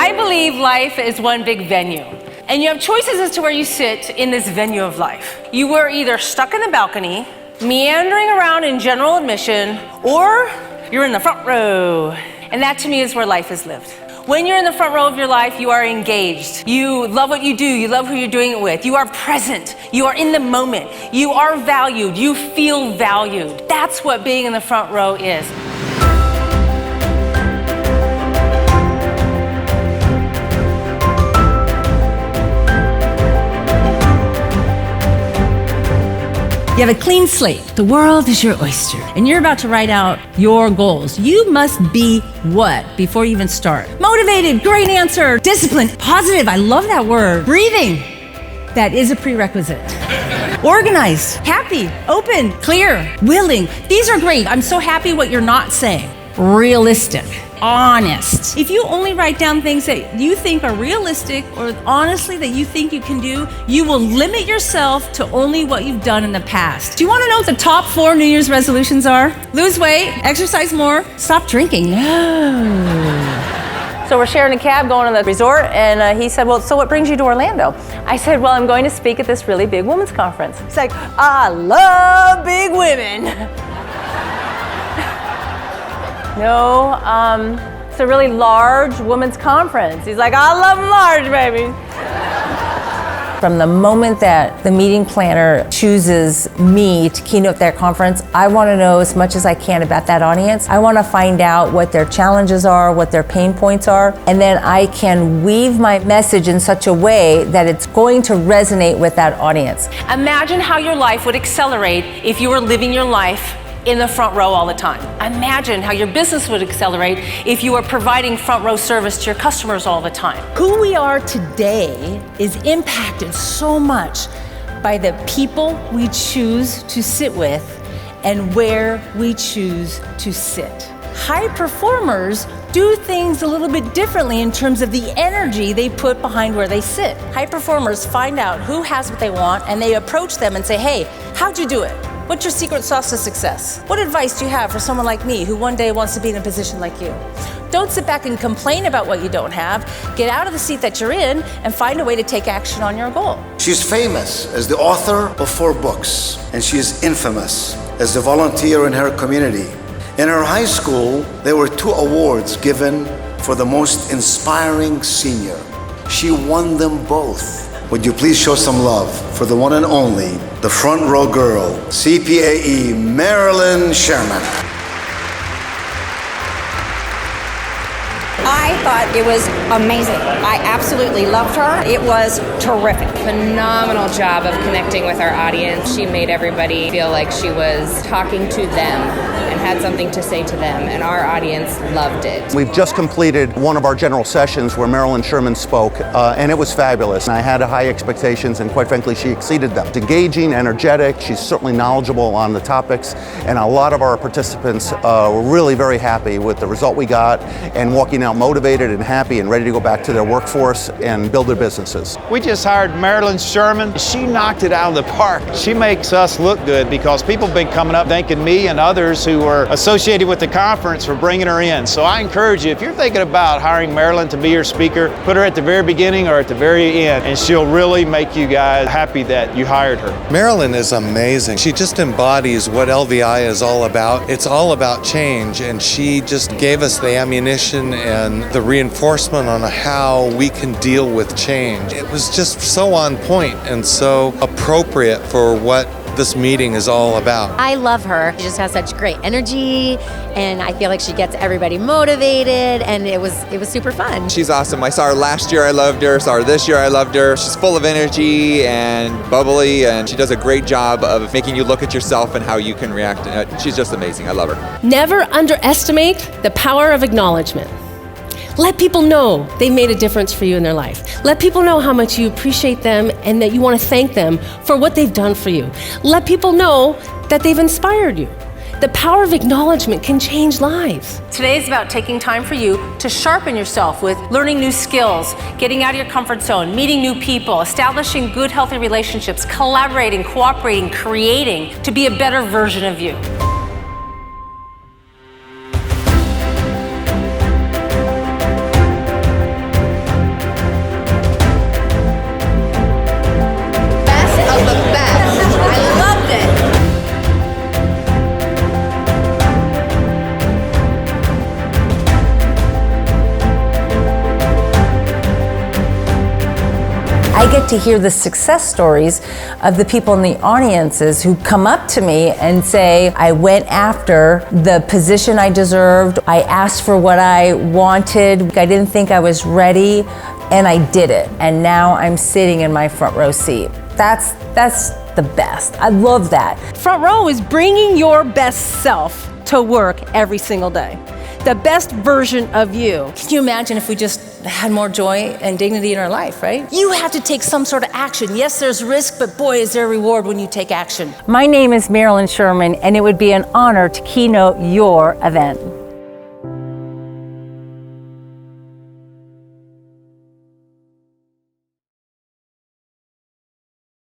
I believe life is one big venue. And you have choices as to where you sit in this venue of life. You were either stuck in the balcony, meandering around in general admission, or you're in the front row. And that to me is where life is lived. When you're in the front row of your life, you are engaged. You love what you do. You love who you're doing it with. You are present. You are in the moment. You are valued. You feel valued. That's what being in the front row is. You have a clean slate. The world is your oyster. And you're about to write out your goals. You must be what before you even start? Motivated, great answer. Disciplined, positive, I love that word. Breathing, that is a prerequisite. Organized, happy, open, clear, willing. These are great. I'm so happy what you're not saying. Realistic, honest. If you only write down things that you think are realistic or honestly that you think you can do, you will limit yourself to only what you've done in the past. Do you want to know what the top 4 New Year's resolutions are? Lose weight, exercise more, stop drinking. No. So we're sharing a cab going to the resort, and he said, well, so what brings you to Orlando? I said, well, I'm going to speak at this really big women's conference. He's like, I love big women. No, it's a really large women's conference. He's like, I love them large, baby. From the moment that the meeting planner chooses me to keynote their conference, I want to know as much as I can about that audience. I want to find out what their challenges are, what their pain points are, and then I can weave my message in such a way that it's going to resonate with that audience. Imagine how your life would accelerate if you were living your life in the front row all the time. Imagine how your business would accelerate if you were providing front row service to your customers all the time. Who we are today is impacted so much by the people we choose to sit with and where we choose to sit. High performers do things a little bit differently in terms of the energy they put behind where they sit. High performers find out who has what they want and they approach them and say, hey, how'd you do it? What's your secret sauce to success? What advice do you have for someone like me who one day wants to be in a position like you? Don't sit back and complain about what you don't have. Get out of the seat that you're in and find a way to take action on your goal. She's famous as the author of 4 books, and she is infamous as a volunteer in her community. In her high school, there were 2 awards given for the most inspiring senior. She won them both. Would you please show some love for the one and only, the front row girl, CPAE Marilyn Sherman. I thought it was amazing. I absolutely loved her. It was terrific. Phenomenal job of connecting with our audience. She made everybody feel like she was talking to them and had something to say to them, and our audience loved it. We've just completed one of our general sessions where Marilyn Sherman spoke, and it was fabulous. I had high expectations, and quite frankly, she exceeded them. It's engaging, energetic, she's certainly knowledgeable on the topics, and a lot of our participants were really very happy with the result we got and walking out motivated and happy and ready to go back to their workforce and build their businesses. We just hired Marilyn Sherman. She knocked it out of the park. She makes us look good because people have been coming up thanking me and others who were associated with the conference for bringing her in. So I encourage you, if you're thinking about hiring Marilyn to be your speaker, put her at the very beginning or at the very end, and she'll really make you guys happy that you hired her. Marilyn is amazing. She just embodies what LVI is all about. It's all about change, and she just gave us the ammunition and the reinforcement on how we can deal with change. It was just so on point and so appropriate for what this meeting is all about. I love her. She just has such great energy, and I feel like she gets everybody motivated, and it was super fun. She's awesome. I saw her last year, I loved her. Saw her this year, I loved her. She's full of energy and bubbly, and she does a great job of making you look at yourself and how you can react. She's just amazing. I love her. Never underestimate the power of acknowledgement. Let people know they made a difference for you in their life. Let people know how much you appreciate them and that you want to thank them for what they've done for you. Let people know that they've inspired you. The power of acknowledgement can change lives. Today is about taking time for you to sharpen yourself with learning new skills, getting out of your comfort zone, meeting new people, establishing good, healthy relationships, collaborating, cooperating, creating to be a better version of you. I get to hear the success stories of the people in the audiences who come up to me and say, I went after the position I deserved, I asked for what I wanted, I didn't think I was ready, and I did it. And now I'm sitting in my front row seat. That's the best. I love that. Front row is bringing your best self to work every single day. The best version of you. Can you imagine if we just had more joy and dignity in our life, right? You have to take some sort of action. Yes, there's risk, but boy, is there a reward when you take action. My name is Marilyn Sherman, and it would be an honor to keynote your event.